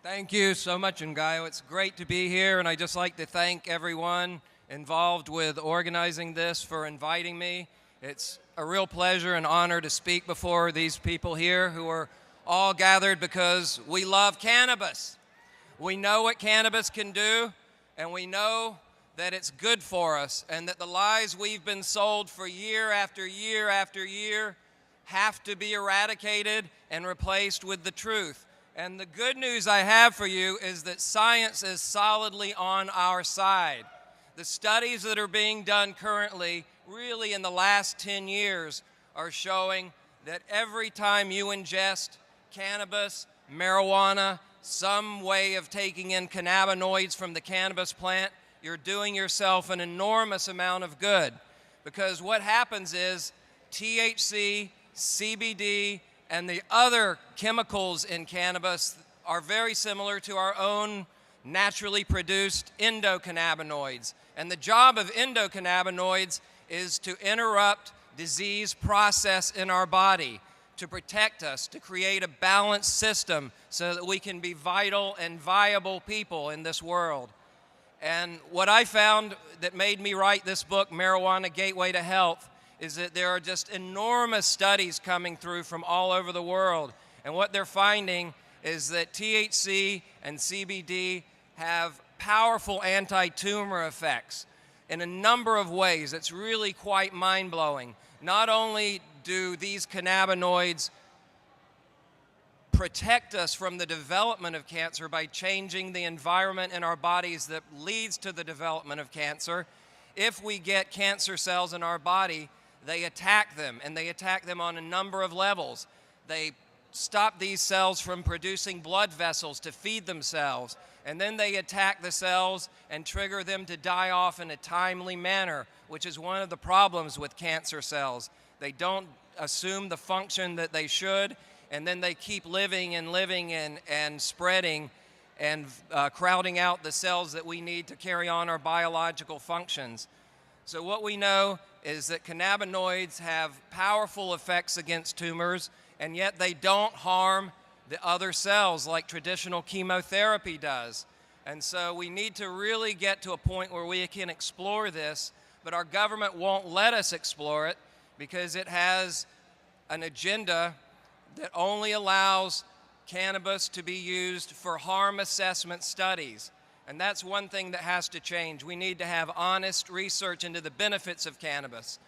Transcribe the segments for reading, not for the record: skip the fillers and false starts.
Thank you so much, Ngayo. It's great to be here, and I'd just like to thank everyone involved with organizing this for inviting me. It's a real pleasure and honor to speak before these people here who are all gathered because we love cannabis. We know what cannabis can do, and we know that it's good for us, and that the lies we've been sold for year after year after year have to be eradicated and replaced with the truth. And the good news I have for you is that science is solidly on our side. The studies that are being done currently, really in the last 10 years, are showing that every time you ingest cannabis, marijuana, some way of taking in cannabinoids from the cannabis plant, you're doing yourself an enormous amount of good. Because what happens is THC, CBD, and the other chemicals in cannabis are very similar to our own naturally produced endocannabinoids. And the job of endocannabinoids is to interrupt disease process in our body, to protect us, to create a balanced system so that we can be vital and viable people in this world. And what I found that made me write this book, Marijuana Gateway to Health, is that there are just enormous studies coming through from all over the world. And what they're finding is that THC and CBD have powerful anti-tumor effects in a number of ways. It's really quite mind-blowing. Not only do these cannabinoids protect us from the development of cancer by changing the environment in our bodies that leads to the development of cancer, if we get cancer cells in our body, they attack them, and they attack them on a number of levels. They stop these cells from producing blood vessels to feed themselves, and then they attack the cells and trigger them to die off in a timely manner, which is one of the problems with cancer cells. They don't assume the function that they should, and then they keep living and spreading and crowding out the cells that we need to carry on our biological functions. So what we know is that cannabinoids have powerful effects against tumors, and yet they don't harm the other cells like traditional chemotherapy does. And so we need to really get to a point where we can explore this, but our government won't let us explore it because it has an agenda that only allows cannabis to be used for harm assessment studies. And that's one thing that has to change. We need to have honest research into the benefits of cannabis.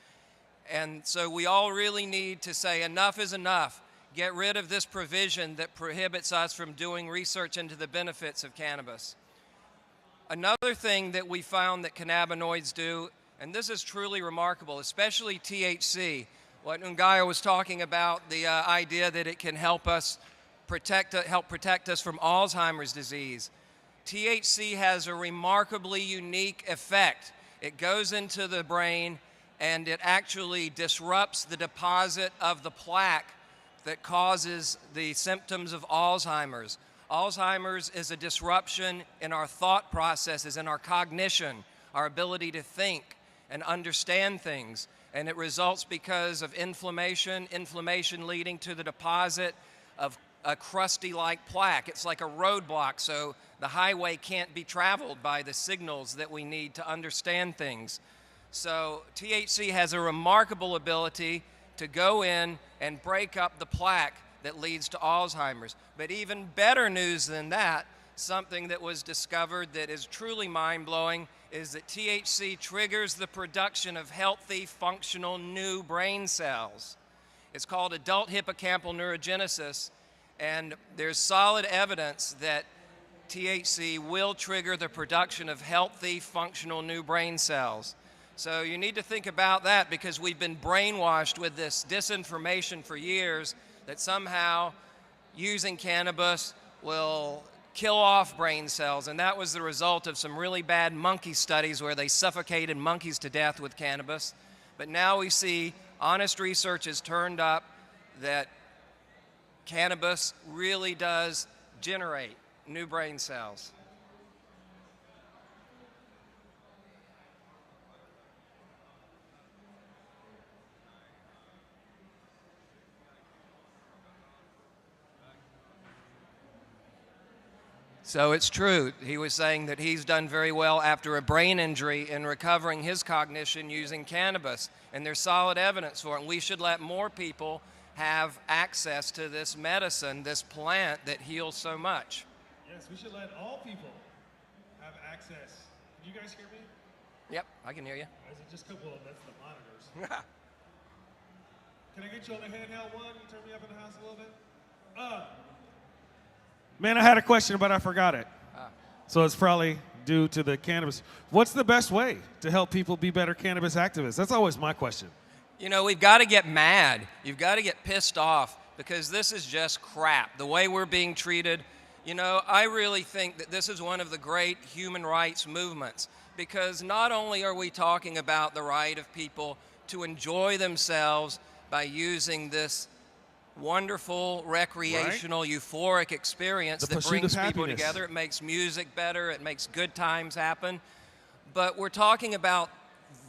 And so we all really need to say enough is enough. Get rid of this provision that prohibits us from doing research into the benefits of cannabis. Another thing that we found that cannabinoids do, and this is truly remarkable, especially THC, what Ngayo was talking about, the idea that it can help protect us from Alzheimer's disease. THC has a remarkably unique effect. It goes into the brain and it actually disrupts the deposit of the plaque that causes the symptoms of Alzheimer's. Alzheimer's is a disruption in our thought processes, in our cognition, our ability to think and understand things. And it results because of inflammation leading to the deposit of a crusty-like plaque. It's like a roadblock, so the highway can't be traveled by the signals that we need to understand things. So THC has a remarkable ability to go in and break up the plaque that leads to Alzheimer's. But even better news than that, something that was discovered that is truly mind-blowing, is that THC triggers the production of healthy, functional, new brain cells. It's called adult hippocampal neurogenesis, and there's solid evidence that THC will trigger the production of healthy, functional new brain cells. So you need to think about that because we've been brainwashed with this disinformation for years that somehow using cannabis will kill off brain cells, and that was the result of some really bad monkey studies where they suffocated monkeys to death with cannabis. But now we see honest research has turned up that cannabis really does generate new brain cells. So it's true. He was saying that he's done very well after a brain injury in recovering his cognition using cannabis. And there's solid evidence for it. And we should let more people have access to this medicine, this plant that heals so much. Yes, we should let all people have access. Can you guys hear me? Yep, I can hear you. Or is it just a couple of that's the monitors? Can I get you on the handheld one? You turn me up in the house a little bit? Man, I had a question, but I forgot it. So it's probably due to the cannabis. What's the best way to help people be better cannabis activists? That's always my question. You know, we've got to get mad. You've got to get pissed off because this is just crap. The way we're being treated. You know, I really think that this is one of the great human rights movements because not only are we talking about the right of people to enjoy themselves by using this wonderful, recreational, euphoric experience that brings people together. It makes music better. It makes good times happen. But we're talking about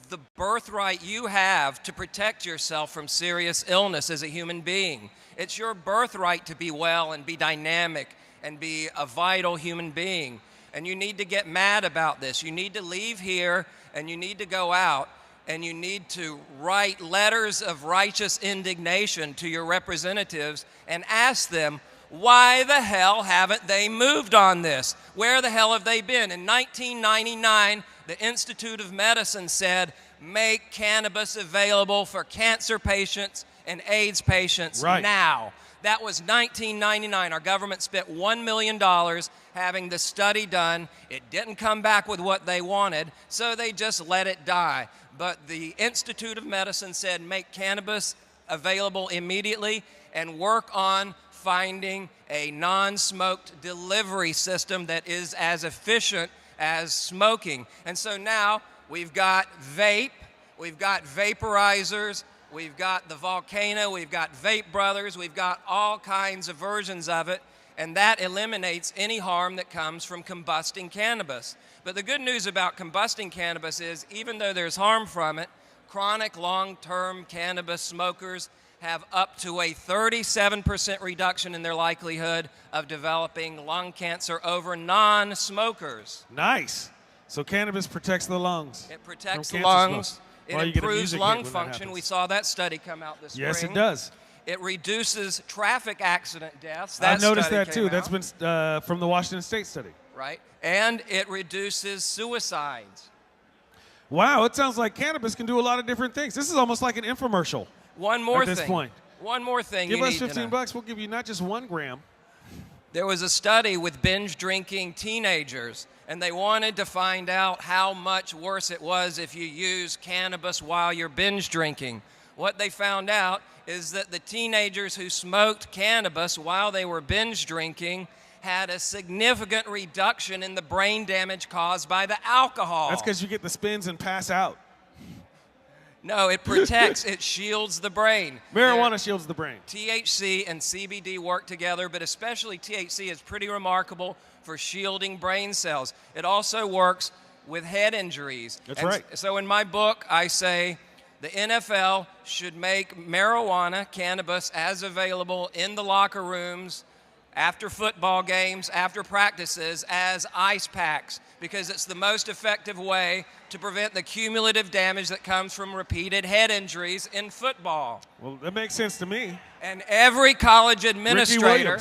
the birthright you have to protect yourself from serious illness as a human being. It's your birthright to be well and be dynamic and be a vital human being. And you need to get mad about this. You need to leave here and you need to go out and you need to write letters of righteous indignation to your representatives and ask them, why the hell haven't they moved on this? Where the hell have they been? In 1999, the Institute of Medicine said, make cannabis available for cancer patients and AIDS patients now. That was 1999. Our government spent $1 million having the study done. It didn't come back with what they wanted, so they just let it die. But the Institute of Medicine said make cannabis available immediately and work on finding a non-smoked delivery system that is as efficient as smoking. And so now we've got vape, we've got vaporizers, we've got the Volcano, we've got Vape Brothers, we've got all kinds of versions of it, and that eliminates any harm that comes from combusting cannabis. But the good news about combusting cannabis is, even though there's harm from it, chronic long-term cannabis smokers have up to a 37% reduction in their likelihood of developing lung cancer over non-smokers. Nice. So cannabis protects the lungs. It protects the lungs. It improves lung function. We saw that study come out this spring. Yes, it does. It reduces traffic accident deaths. I've noticed that too. That's been from the Washington State study. Right. And it reduces suicides. Wow, it sounds like cannabis can do a lot of different things. This is almost like an infomercial. One more thing. At this point. One more thing. Give us $15, we'll give you not just 1 gram. There was a study with binge drinking teenagers, and they wanted to find out how much worse it was if you use cannabis while you're binge drinking. What they found out is that the teenagers who smoked cannabis while they were binge drinking had a significant reduction in the brain damage caused by the alcohol. That's because you get the spins and pass out. No, it protects, it shields the brain. Marijuana shields the brain. THC and CBD work together, but especially THC is pretty remarkable for shielding brain cells. It also works with head injuries. That's right. So in my book, I say the NFL should make marijuana, cannabis, as available in the locker rooms, after football games, after practices, as ice packs, because it's the most effective way to prevent the cumulative damage that comes from repeated head injuries in football. Well, that makes sense to me. And every college administrator,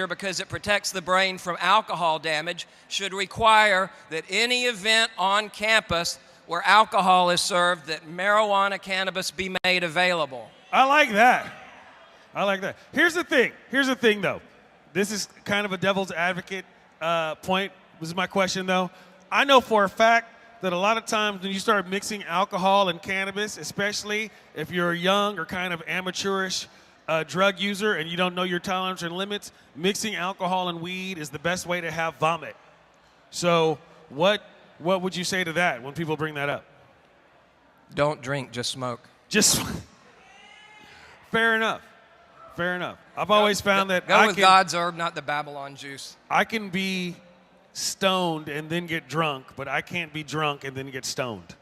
because it protects the brain from alcohol damage, should require that any event on campus where alcohol is served, that marijuana, cannabis be made available. I like that. I like that. Here's the thing, though. This is kind of a devil's advocate point. This is my question, though. I know for a fact that a lot of times when you start mixing alcohol and cannabis, especially if you're a young or kind of amateurish drug user and you don't know your tolerance and limits, mixing alcohol and weed is the best way to have vomit. So what would you say to that when people bring that up? Don't drink, just smoke. Fair enough. Fair enough. I've always found that go with God's herb, not the Babylon juice. I can be stoned and then get drunk, but I can't be drunk and then get stoned,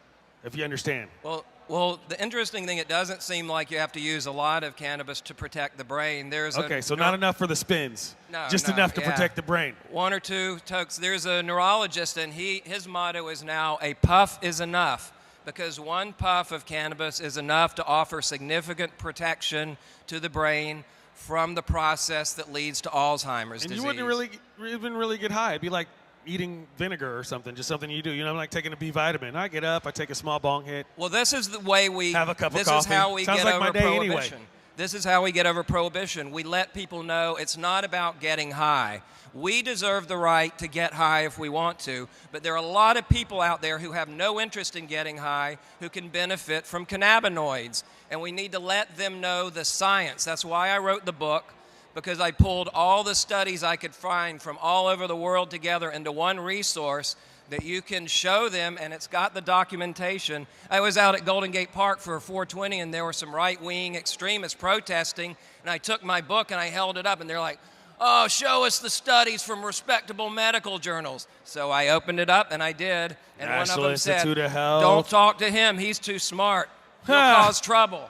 if you understand. Well, Well, the interesting thing, it doesn't seem like you have to use a lot of cannabis to protect the brain. Okay, so not enough for the spins. No, just enough to protect the brain. One or two tokes. There's a neurologist, and his motto is now, a puff is enough, because one puff of cannabis is enough to offer significant protection to the brain from the process that leads to Alzheimer's disease. And you wouldn't even really get high. It'd be like eating vinegar or something, just something you do. You know, like taking a B vitamin. I get up, I take a small bong hit. Well, this is the way we have a cup of coffee. This is how we Sounds get like over my day prohibition. anyway. This is how we get over prohibition. We let people know it's not about getting high. We deserve the right to get high if we want to, but there are a lot of people out there who have no interest in getting high who can benefit from cannabinoids, and we need to let them know the science. That's why I wrote the book, because I pulled all the studies I could find from all over the world together into one resource that you can show them, and it's got the documentation. I was out at Golden Gate Park for 420, and there were some right-wing extremists protesting, and I took my book and I held it up, and they're like, oh, show us the studies from respectable medical journals. So I opened it up, and I did, and National one of them Institute said, of Health. don't talk to him, he's too smart. He'll cause trouble.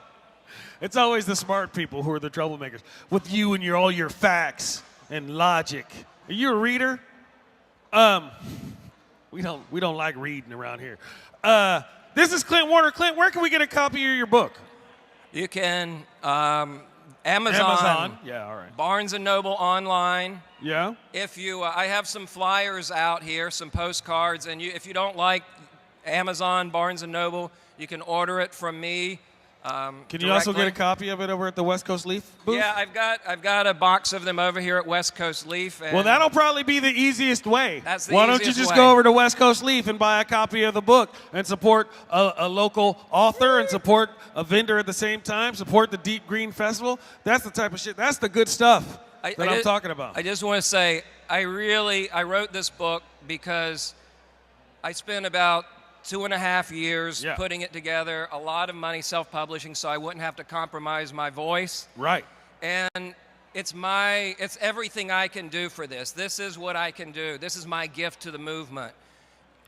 It's always the smart people who are the troublemakers. With you and all your facts and logic. Are you a reader? We don't like reading around here. This is Clint Werner. Clint, where can we get a copy of your book? You can Amazon. Yeah, all right. Barnes & Noble online. Yeah. If you, I have some flyers out here, some postcards, and if you don't like Amazon, Barnes & Noble, you can order it from me. Can you also get a copy of it over at the West Coast Leaf booth? Yeah, I've got a box of them over here at West Coast Leaf. Well, that'll probably be the easiest way. That's the Why don't you easiest just way. go over to West Coast Leaf and buy a copy of the book and support a local author and support a vendor at the same time, support the Deep Green Festival. That's the type of shit. That's the good stuff that I'm talking about. I just want to say, I wrote this book because I spent about 2.5 years putting it together, a lot of money self-publishing, so I wouldn't have to compromise my voice. Right. And it's everything I can do for this. This is what I can do. This is my gift to the movement.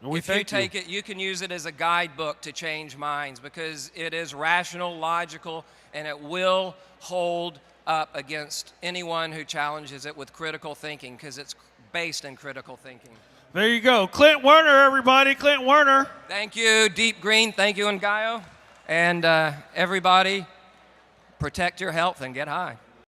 If you take it, you can use it as a guidebook to change minds, because it is rational, logical, and it will hold up against anyone who challenges it with critical thinking, because it's based in critical thinking. There you go. Clint Werner, everybody. Clint Werner. Thank you, Deep Green. Thank you, Ngaio. And everybody, protect your health and get high.